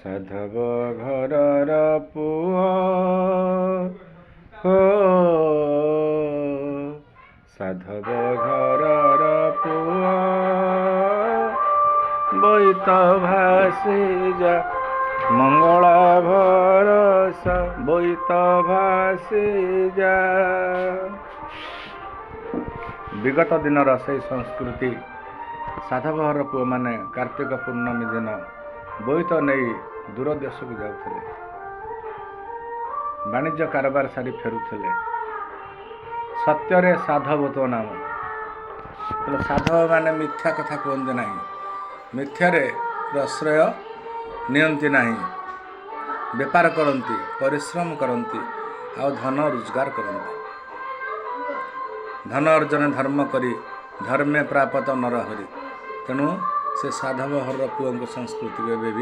ସାଧବ ଘରର ପୁଅ ହୋ, ସାଧବ ଘରର ପୁଅ ବୋଇତ ଭାସି ଯା ମଙ୍ଗଳା ଭରସା ବୋଇତ ଭାସି ଯା। ବିଗତ ଦିନର ସେହି ସଂସ୍କୃତି ସାଧବ ଘର ପୁଅମାନେ କାର୍ତ୍ତିକ ପୂର୍ଣ୍ଣମୀ ଦିନ ବୋଇତ ନେଇ ଦୂର ଦେଶକୁ ଯାଉଥିଲେ, ବାଣିଜ୍ୟ କାରବାର ସାରି ଫେରୁଥିଲେ। ସତ୍ୟରେ ସାଧବ ତୋ ନାମ। ସାଧବମାନେ ମିଥ୍ୟା କଥା କୁହନ୍ତି ନାହିଁ, ମିଥ୍ୟାରେ ପ୍ରଶ୍ରୟ ନିଅନ୍ତି ନାହିଁ, ବେପାର କରନ୍ତି, ପରିଶ୍ରମ କରନ୍ତି ଆଉ ଧନ ରୋଜଗାର କରନ୍ତି। ଧନ ଅର୍ଜନ ଧର୍ମ କରି ଧର୍ମେ ପ୍ରାପତ ନରହରି। ତେଣୁ ସେ ସାଧବ ଘରର ପୁଅଙ୍କ ସଂସ୍କୃତିକୁ ଏବେ ବି